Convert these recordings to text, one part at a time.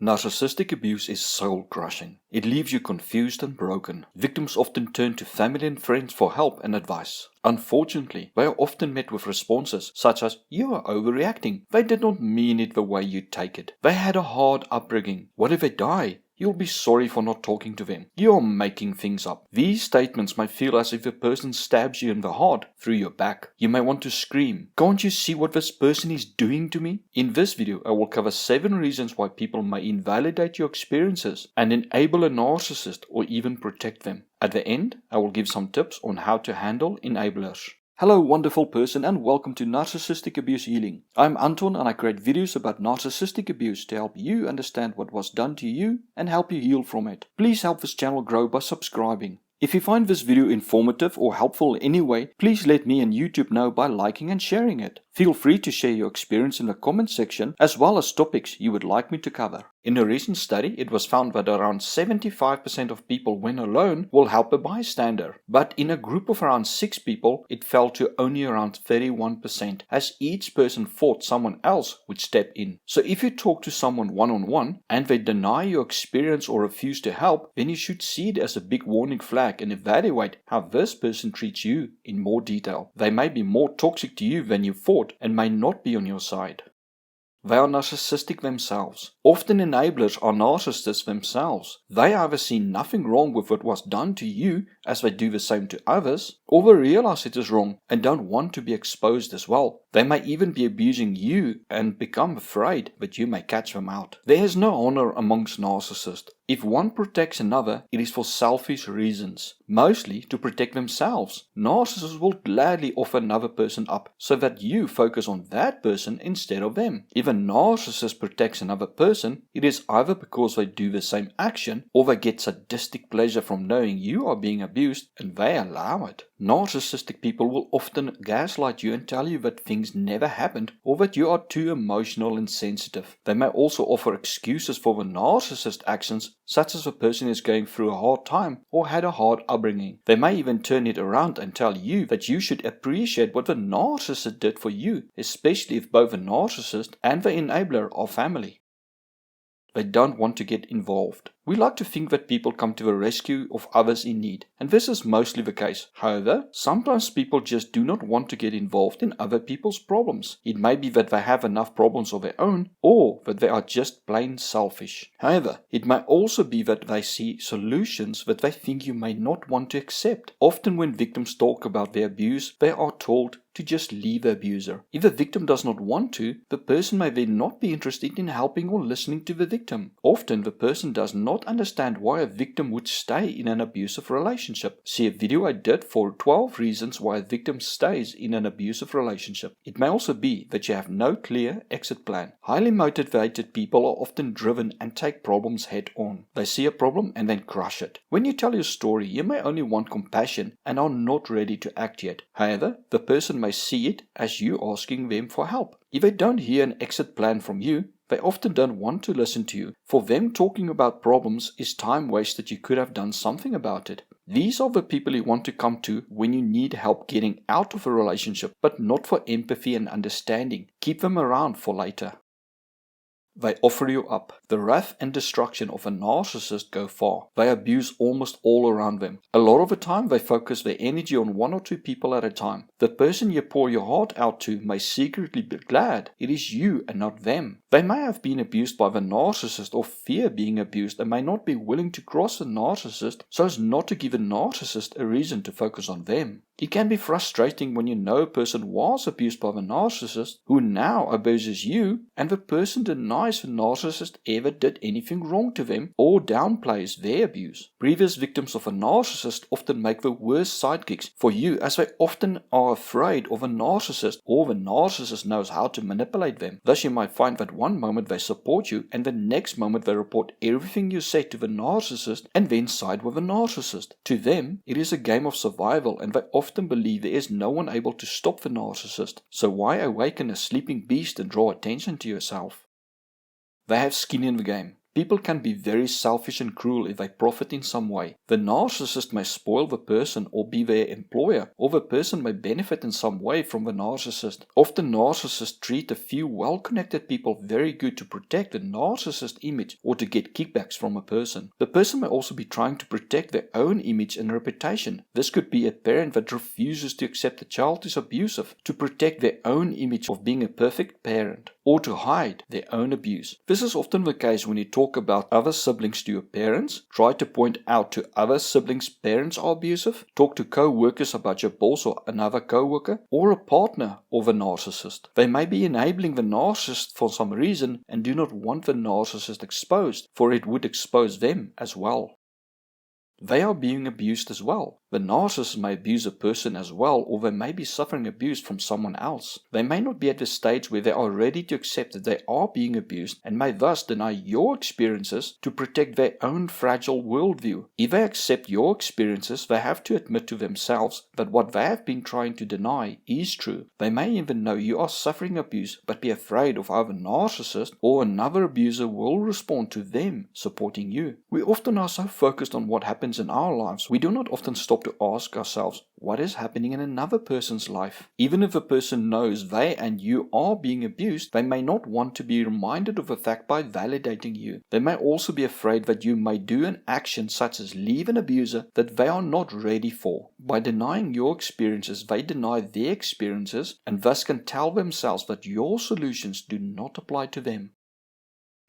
Narcissistic abuse is soul-crushing. It leaves you confused and broken. Victims often turn to family and friends for help and advice. Unfortunately, they are often met with responses such as, "You are overreacting. They did not mean it the way you take it. They had a hard upbringing. What if they die? You'll be sorry for not talking to them. You are making things up." These statements may feel as if a person stabs you in the heart through your back. You may want to scream, "Can't you see what this person is doing to me?" In this video, I will cover 7 reasons why people may invalidate your experiences and enable a narcissist or even protect them. At the end, I will give some tips on how to handle enablers. Hello wonderful person and welcome to Narcissistic Abuse Healing. I'm Anton and I create videos about narcissistic abuse to help you understand what was done to you and help you heal from it. Please help this channel grow by subscribing. If you find this video informative or helpful in any way, please let me and YouTube know by liking and sharing it. Feel free to share your experience in the comment section as well as topics you would like me to cover. In a recent study, it was found that around 75% of people when alone will help a bystander. But in a group of around 6 people, it fell to only around 31% as each person thought someone else would step in. So if you talk to someone one-on-one and they deny your experience or refuse to help, then you should see it as a big warning flag and evaluate how this person treats you in more detail. They may be more toxic to you than you thought and may not be on your side. They are narcissistic themselves. Often enablers are narcissists themselves. They either see nothing wrong with what was done to you as they do the same to others, or they realize it is wrong and don't want to be exposed as well. They may even be abusing you and become afraid that you may catch them out. There is no honor amongst narcissists. If one protects another, it is for selfish reasons, mostly to protect themselves. Narcissists will gladly offer another person up so that you focus on that person instead of them. If a narcissist protects another person, it is either because they do the same action or they get sadistic pleasure from knowing you are being abused and they allow it. Narcissistic people will often gaslight you and tell you that things never happened or that you are too emotional and sensitive. They may also offer excuses for the narcissist actions, such as a person is going through a hard time or had a hard upbringing. They may even turn it around and tell you that you should appreciate what the narcissist did for you, especially if both the narcissist and the enabler are family. They don't want to get involved. We like to think that people come to the rescue of others in need, and this is mostly the case. However, sometimes people just do not want to get involved in other people's problems. It may be that they have enough problems of their own, or that they are just plain selfish. However, it may also be that they see solutions that they think you may not want to accept. Often when victims talk about their abuse, they are told to just leave the abuser. If the victim does not want to, the person may then not be interested in helping or listening to the victim. Often the person does not understand why a victim would stay in an abusive relationship. See a video I did for 12 reasons why a victim stays in an abusive relationship. It may also be that you have no clear exit plan. Highly motivated people are often driven and take problems head on. They see a problem and then crush it. When you tell your story, you may only want compassion and are not ready to act yet. However, the person may see it as you asking them for help. If they don't hear an exit plan from you, they often don't want to listen to you. For them, talking about problems is time wasted. You could have done something about it. These are the people you want to come to when you need help getting out of a relationship, but not for empathy and understanding. Keep them around for later. They offer you up. The wrath and destruction of a narcissist go far. They abuse almost all around them. A lot of the time they focus their energy on 1 or 2 people at a time. The person you pour your heart out to may secretly be glad it is you and not them. They may have been abused by the narcissist or fear being abused and may not be willing to cross the narcissist so as not to give a narcissist a reason to focus on them. It can be frustrating when you know a person was abused by the narcissist who now abuses you and the person denies the narcissist ever did anything wrong to them or downplays their abuse. Previous victims of a narcissist often make the worst sidekicks for you as they often are afraid of a narcissist or the narcissist knows how to manipulate them. Thus you might find that one moment they support you and the next moment they report everything you said to the narcissist and then side with the narcissist. To them, it is a game of survival and they often believe there is no one able to stop the narcissist. So why awaken a sleeping beast and draw attention to yourself? They have skin in the game. People can be very selfish and cruel if they profit in some way. The narcissist may spoil the person or be their employer, or the person may benefit in some way from the narcissist. Often narcissists treat a few well-connected people very good to protect the narcissist image or to get kickbacks from a person. The person may also be trying to protect their own image and reputation. This could be a parent that refuses to accept the child is abusive to protect their own image of being a perfect parent, or to hide their own abuse. This is often the case when you talk about other siblings to your parents, try to point out to other siblings' parents are abusive, talk to co-workers about your boss or another co-worker, or a partner of a narcissist. They may be enabling the narcissist for some reason and do not want the narcissist exposed, for it would expose them as well. They are being abused as well. The narcissist may abuse a person as well, or they may be suffering abuse from someone else. They may not be at the stage where they are ready to accept that they are being abused and may thus deny your experiences to protect their own fragile worldview. If they accept your experiences, they have to admit to themselves that what they have been trying to deny is true. They may even know you are suffering abuse, but be afraid of how the narcissist or another abuser will respond to them supporting you. We often are so focused on what happens in our lives, we do not often stop to ask ourselves what is happening in another person's life. Even if a person knows they and you are being abused, they may not want to be reminded of the fact by validating you. They may also be afraid that you may do an action such as leave an abuser that they are not ready for. By denying your experiences, they deny their experiences and thus can tell themselves that your solutions do not apply to them.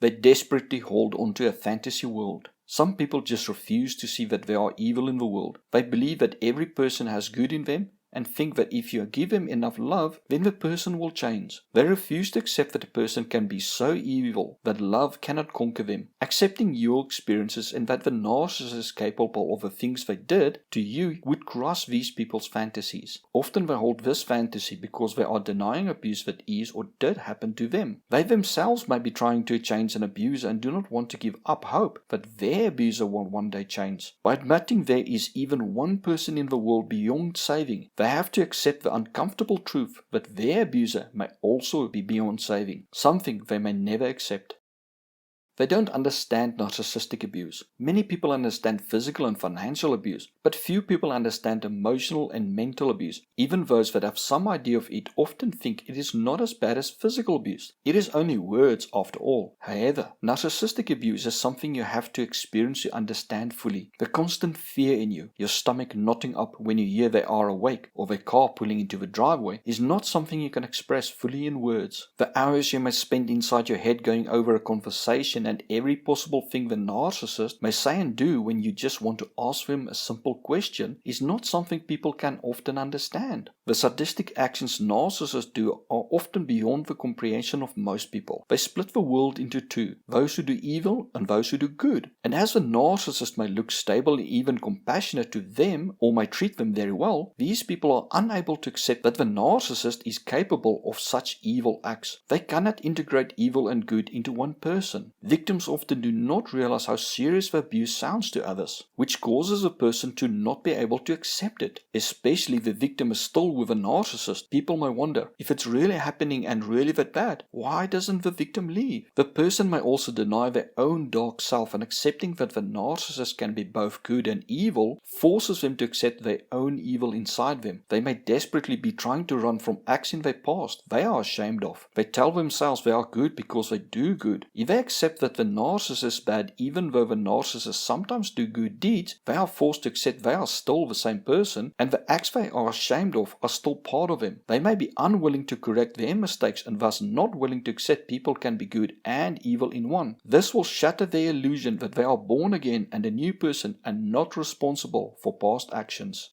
They desperately hold on to a fantasy world. Some people just refuse to see that there are evil in the world. They believe that every person has good in them and think that if you give them enough love, then the person will change. They refuse to accept that a person can be so evil that love cannot conquer them. Accepting your experiences and that the narcissist is capable of the things they did to you would crush these people's fantasies. Often they hold this fantasy because they are denying abuse that is or did happen to them. They themselves may be trying to change an abuser and do not want to give up hope that their abuser will one day change. By admitting there is even one person in the world beyond saving, they have to accept the uncomfortable truth that their abuser may also be beyond saving, something they may never accept. They don't understand narcissistic abuse. Many people understand physical and financial abuse, but few people understand emotional and mental abuse. Even those that have some idea of it often think it is not as bad as physical abuse. It is only words after all. However, narcissistic abuse is something you have to experience to understand fully. The constant fear in you, your stomach knotting up when you hear they are awake or their car pulling into the driveway, is not something you can express fully in words. The hours you may spend inside your head going over a conversation and every possible thing the narcissist may say and do when you just want to ask them a simple question is not something people can often understand. The sadistic actions narcissists do are often beyond the comprehension of most people. They split the world into two, those who do evil and those who do good. And as the narcissist may look stable and even compassionate to them or may treat them very well, these people are unable to accept that the narcissist is capable of such evil acts. They cannot integrate evil and good into one person. Victims often do not realize how serious the abuse sounds to others, which causes a person to not be able to accept it. Especially if the victim is still with a narcissist, people may wonder, if it's really happening and really that bad, why doesn't the victim leave? The person may also deny their own dark self, and accepting that the narcissist can be both good and evil forces them to accept their own evil inside them. They may desperately be trying to run from acts in their past they are ashamed of. They tell themselves they are good because they do good. If they accept that the narcissist is bad even though the narcissist sometimes do good deeds, they are forced to accept they are still the same person and the acts they are ashamed of are still part of them. They may be unwilling to correct their mistakes and thus not willing to accept people can be good and evil in one. This will shatter their illusion that they are born again and a new person and not responsible for past actions.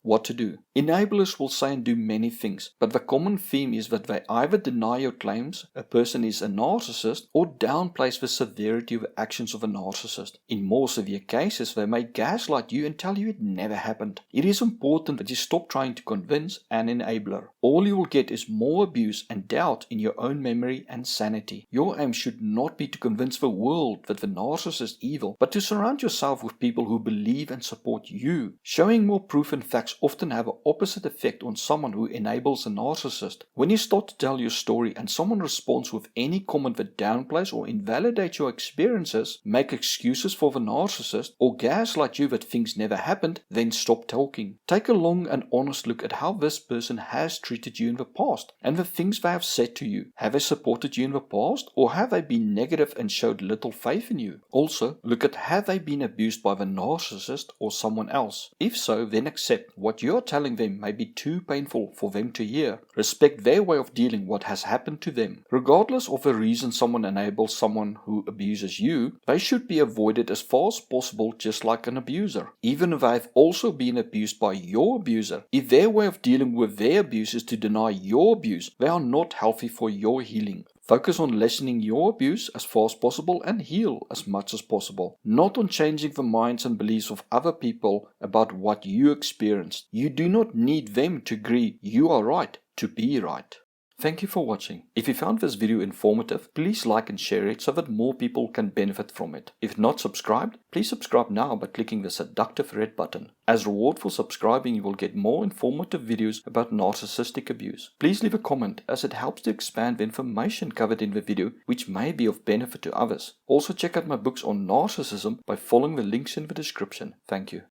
What to do? Enablers will say and do many things, but the common theme is that they either deny your claims a person is a narcissist or downplays the severity of the actions of a narcissist. In more severe cases, they may gaslight you and tell you it never happened. It is important that you stop trying to convince an enabler. All you will get is more abuse and doubt in your own memory and sanity. Your aim should not be to convince the world that the narcissist is evil, but to surround yourself with people who believe and support you. Showing more proof and facts often have an opposite effect on someone who enables a narcissist. When you start to tell your story and someone responds with any comment that downplays or invalidates your experiences, make excuses for the narcissist, or gaslight you that things never happened, then stop talking. Take a long and honest look at how this person has treated you in the past and the things they have said to you. Have they supported you in the past, or have they been negative and showed little faith in you? Also, look at have they been abused by the narcissist or someone else. If so, then accept what you are telling them may be too painful for them to hear. Respect their way of dealing what has happened to them. Regardless of the reason someone enables someone who abuses you, they should be avoided as far as possible, just like an abuser. Even if they've also been abused by your abuser, if their way of dealing with their abuse is to deny your abuse, they are not healthy for your healing. Focus on lessening your abuse as far as possible and heal as much as possible, not on changing the minds and beliefs of other people about what you experienced. You do not need them to agree you are right to be right. Thank you for watching. If you found this video informative, please like and share it so that more people can benefit from it. If not subscribed, please subscribe now by clicking the seductive red button. As reward for subscribing, you will get more informative videos about narcissistic abuse. Please leave a comment as it helps to expand the information covered in the video, which may be of benefit to others. Also check out my books on narcissism by following the links in the description. Thank you.